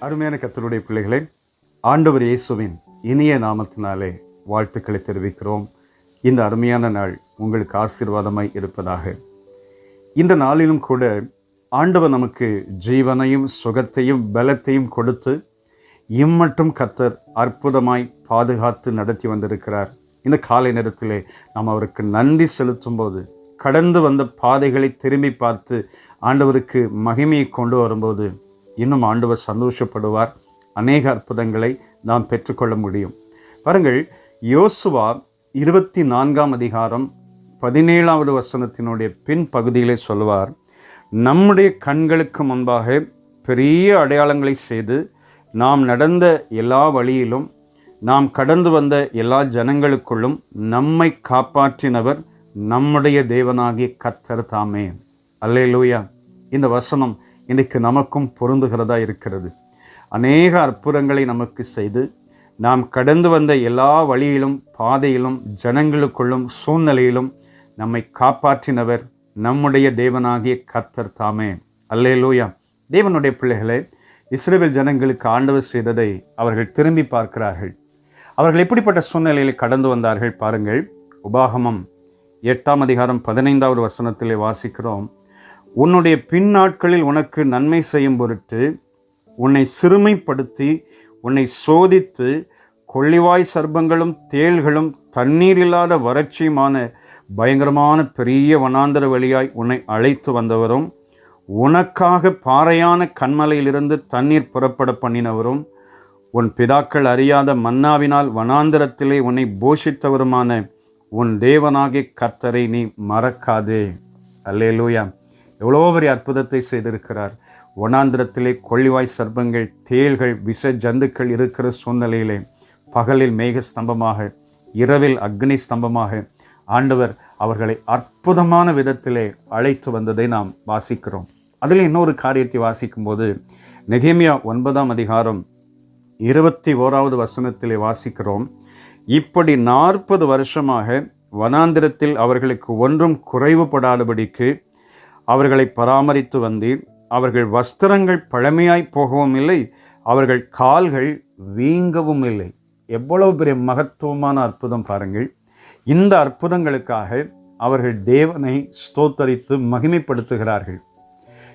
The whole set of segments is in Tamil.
அருமையான கர்த்தருடைய பிள்ளைகளே, ஆண்டவர் இயேசுவின் இனிய நாமத்தினாலே வாழ்த்துக்களை தெரிவிக்கிறோம். இந்த அருமையான நாள் உங்களுக்கு ஆசீர்வாதமாய் இருப்பதாக. இந்த நாளிலும் கூட ஆண்டவர் நமக்கு ஜீவனையும் சுகத்தையும் பலத்தையும் கொடுத்து இம்மட்டும் கர்த்தர் அற்புதமாய் பாதுகாத்து நடத்தி வந்திருக்கிறார். இந்த காலை நேரத்திலே நாம் அவருக்கு நன்றி செலுத்தும் போது, கடந்து வந்த பாதைகளை திரும்பி பார்த்து ஆண்டவருக்கு மகிமையை கொண்டு வரும்போது இன்னும் ஆண்டவர் சந்தோஷப்படுவார். அநேக அற்புதங்களை நாம் பெற்றுக்கொள்ள முடியும். பாருங்கள், யோசுவா 24ஆம் அதிகாரம் 17வது வசனத்தினுடைய பின் பகுதியிலே சொல்வார், நம்முடைய கண்களுக்கு முன்பாக பெரிய அடையாளங்களை செய்து நாம் நடந்த எல்லா வழியிலும் நாம் கடந்து வந்த எல்லா ஜனங்களுக்குள்ளும் நம்மை காப்பாற்றினவர் நம்முடைய தேவனாகிய கர்த்தர் தாமே. அல்லேலூயா. இந்த வசனம் இன்றைக்கு நமக்கும் பொருந்துகிறதா இருக்கிறது. அநேக அற்புதங்களை நமக்கு செய்து நாம் கடந்து வந்த எல்லா வழியிலும் பாதையிலும் ஜனங்களுக்குள்ளும் சூழ்நிலையிலும் நம்மை காப்பாற்றினவர் நம்முடைய தேவனாகிய கர்த்தர் தாமே. அல்லேலூயா. தேவனுடைய பிள்ளைகளே, இஸ்ரவேல் ஜனங்களுக்கு ஆண்டவர் செய்ததை அவர்கள் திரும்பி பார்க்கிறார்கள். அவர்கள் எப்படிப்பட்ட சூழ்நிலையில் கடந்து வந்தார்கள் பாருங்கள். உபாகமம் 8ஆம் அதிகாரம் 15வது வசனத்திலே வாசிக்கிறோம், உன்னுடைய பின்னாட்களில் உனக்கு நன்மை செய்யும் பொருட்டு உன்னை சிறுமைப்படுத்தி உன்னை சோதித்து கொள்ளிவாய் சர்ப்பங்களும் தேள்களும் தண்ணீர் இல்லாத வறட்சியுமான பயங்கரமான பெரிய வனாந்தர வழியாய் உன்னை அழைத்து வந்தவரும், உனக்காக பாறையான கண்மலையிலிருந்து தண்ணீர் புறப்பட பண்ணினவரும், உன் பிதாக்கள் அறியாத மன்னாவினால் வனாந்தரத்திலே உன்னை போஷித்தவருமான உன் தேவனாகிய கர்த்தரை நீ மறக்காதே. அல்லேலூயா. எவ்வளோ பெரிய அற்புதத்தை செய்திருக்கிறார். வனாந்திரத்திலே கொள்ளிவாய் சர்ப்பங்கள் தேள்கள் விஷ ஜந்துக்கள் இருக்கிற சூழ்நிலையிலே பகலில் மேக ஸ்தம்பமாக இரவில் அக்னி ஸ்தம்பமாக ஆண்டவர் அவர்களை அற்புதமான விதத்திலே அழைத்து வந்ததை நாம் வாசிக்கிறோம். அதில் இன்னொரு காரியத்தை வாசிக்கும்போது நெகேமியா 9ஆம் அதிகாரம் 21வது வசனத்திலே வாசிக்கிறோம், இப்படி 40 வருஷமாக வனாந்திரத்தில் அவர்களுக்கு ஒன்றும் குறைவுபடாதபடிக்கு அவர்களை பராமரித்து வந்தீர். அவர்கள் வஸ்திரங்கள் பழமையாய் போகவும் இல்லை, அவர்கள் கால்கள் வீங்கவும் இல்லை. எவ்வளவு பெரிய மகத்துவமான அற்புதம் பாருங்கள். இந்த அற்புதங்களுக்காக அவர்கள் தேவனை ஸ்தோத்தரித்து மகிமைப்படுத்துகிறார்கள்.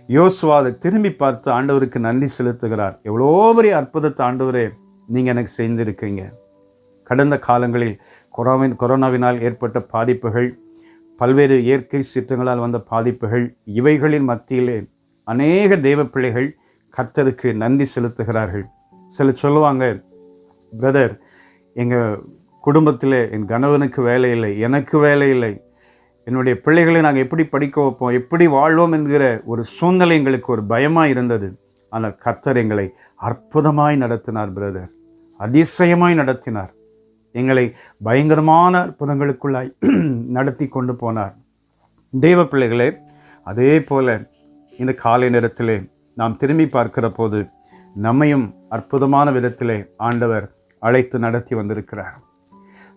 யோசுவா அதை திரும்பி பார்த்து ஆண்டவருக்கு நன்றி செலுத்துகிறார். எவ்வளோ பெரிய அற்புதத்தை ஆண்டவரே நீங்கள் எனக்கு செஞ்சிருக்கீங்க. கடந்த காலங்களில் கொரோனாவினால் ஏற்பட்ட பாதிப்புகள், பல்வேறு இயற்கை சீற்றங்களால் வந்த பாதிப்புகள், இவைகளின் மத்தியிலே அநேக தேவ பிள்ளைகள் கர்த்தருக்கு நன்றி செலுத்துகிறார்கள். சிலர் சொல்லுவாங்க, பிரதர், எங்கள் குடும்பத்தில் என் கணவனுக்கு வேலை இல்லை, எனக்கு வேலை இல்லை, என்னுடைய பிள்ளைகளை நாங்கள் எப்படி படிக்க வைப்போம், எப்படி வாழ்வோம் என்கிற ஒரு சூழ்நிலை எங்களுக்கு ஒரு பயமாக இருந்தது. ஆனால் கர்த்தர் எங்களை அற்புதமாய் நடத்தினார் பிரதர், அதிசயமாய் நடத்தினார். எங்களை பயங்கரமான அற்புதங்களுக்குள்ளாய் நடத்தி கொண்டு போனார். தேவ பிள்ளைகளே, அதே போல இந்த காலை நேரத்திலே நாம் திரும்பி பார்க்கிற போது நம்மையும் அற்புதமான விதத்திலே ஆண்டவர் அழைத்து நடத்தி வந்திருக்கிறார்.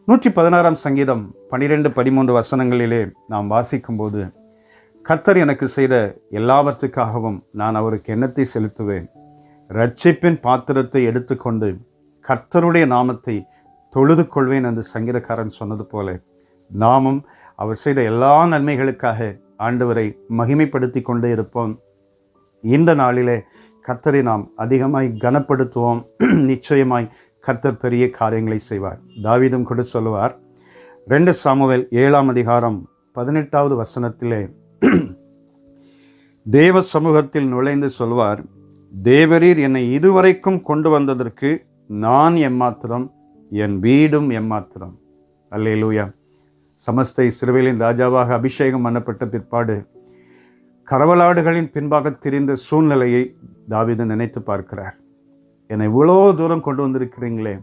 116ஆம் சங்கீதம் 12-13 வசனங்களிலே நாம் வாசிக்கும்போது, கர்த்தர் எனக்கு செய்த எல்லாவற்றுக்காகவும் நான் அவருக்கு எண்ணத்தை செலுத்துவேன். இரட்சிப்பின் பாத்திரத்தை எடுத்துக்கொண்டு கர்த்தருடைய நாமத்தை தொழுது கொள்வேன் என்று சங்கீதக்காரன் சொன்னது போல, நாமும் அவர் செய்த எல்லா நன்மைகளுக்காக ஆண்டவரை மகிமைப்படுத்தி கொண்டே இருப்போம். இந்த நாளிலே கர்த்தரை நாம் அதிகமாய் கனப்படுத்துவோம். நிச்சயமாய் கர்த்தர் பெரிய காரியங்களை செய்வார். தாவீதும் கூட சொல்லுவார், 2 சாமுவேல் 7ஆம் அதிகாரம் 18வது வசனத்திலே தேவ சமூகத்தில் நுழைந்து சொல்வார், தேவரீர் என்னை இதுவரைக்கும் கொண்டு வந்ததற்கு நான் எம்மாத்திரம், என் வீடும் எம்மாத்திரம். அல்லேலூயா. சமஸ்த இஸ்ரவேலின் ராஜாவாக அபிஷேகம் பண்ணப்பட்ட பிற்பாடு கரவலாடுகளின் பின்பாக திரிந்த சூழ்நிலையை தாவீது நினைத்து பார்க்கிறார். என்னை இவ்வளோ தூரம் கொண்டு வந்திருக்கிறீங்களே,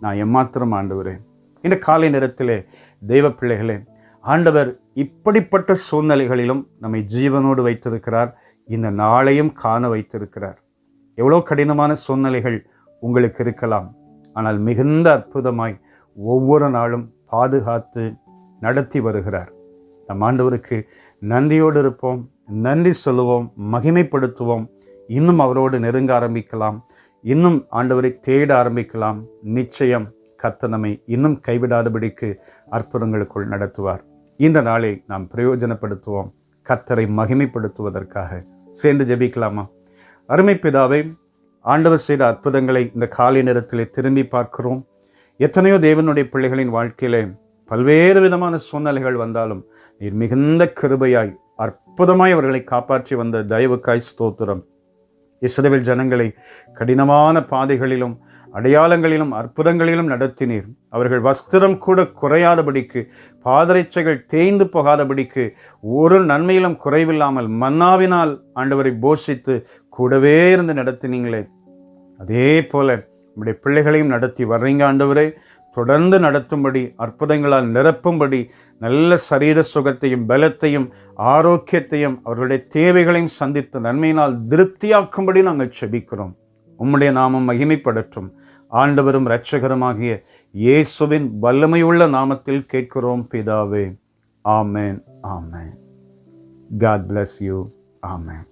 நான் எம்மாத்திரம் ஆண்டவரே. இந்த காலை நேரத்திலே தெய்வ பிள்ளைகளே, ஆண்டவர் இப்படிப்பட்ட சூழ்நிலைகளிலும் நம்மை ஜீவனோடு வைத்திருக்கிறார். இந்த நாளையும் காண வைத்திருக்கிறார். எவ்வளோ கடினமான சூழ்நிலைகள் உங்களுக்கு இருக்கலாம், ஆனால் மிகுந்த அற்புதமாய் ஒவ்வொரு நாளும் பாதுகாத்து நடத்தி வருகிறார். நம் ஆண்டவருக்கு நன்றியோடு இருப்போம், நன்றி சொல்லுவோம், மகிமைப்படுத்துவோம். இன்னும் அவரோடு நெருங்க ஆரம்பிக்கலாம். இன்னும் ஆண்டவரை தேட ஆரம்பிக்கலாம். நிச்சயம் கர்த்தர் நம்மை இன்னும் கைவிடாதபடிக்கு அற்புதங்களுக்குள் நடத்துவார். இந்த நாளை நாம் பிரயோஜனப்படுத்துவோம். கர்த்தரை மகிமைப்படுத்துவதற்காக சேர்ந்து ஜெபிக்கலாமா? அருமை பிதாவே, ஆண்டவர் செய்த அற்புதங்களை இந்த காலை நேரத்திலே திரும்பி பார்க்கிறோம். எத்தனையோ தேவனுடைய பிள்ளைகளின் வாழ்க்கையிலே பல்வேறு விதமான சூழ்நிலைகள் வந்தாலும் நீர் மிகுந்த கிருபையாய் அற்புதமாய் அவர்களை காப்பாற்றி வந்த தயவுக்காய் ஸ்தோத்திரம். இஸ்ரவேல் ஜனங்களை கடினமான பாதைகளிலும் அடையாளங்களிலும் அற்புதங்களிலும் நடத்தினீர். அவர்கள் வஸ்திரம் கூட குறையாதபடிக்கு, பாதரைச்சைகள் தேய்ந்து போகாதபடிக்கு, ஒரு நன்மையிலும் குறைவில்லாமல் மன்னாவினால் ஆண்டவரை போஷித்து கூடவே இருந்து நடத்தினீங்களே, அதே போல நம்முடைய பிள்ளைகளையும் நடத்தி வர்றீங்க ஆண்டவரே. தொடர்ந்து நடத்தும்படி, அற்புதங்களால் நிரப்பும்படி, நல்ல சரீர சுகத்தையும் பலத்தையும் ஆரோக்கியத்தையும் அவர்களுடைய தேவைகளையும் சந்தித்து நன்மையினால் திருப்தியாக்கும்படி நாங்கள் செபிக்கிறோம். உம்முடைய நாமம் மகிமைப்படட்டும். ஆண்டவரும் இரட்சகருமாகிய இயேசுவின் வல்லமையுள்ள நாமத்தில் கேட்கிறோம் பிதாவே. ஆமென், ஆமென். God bless you. Amen.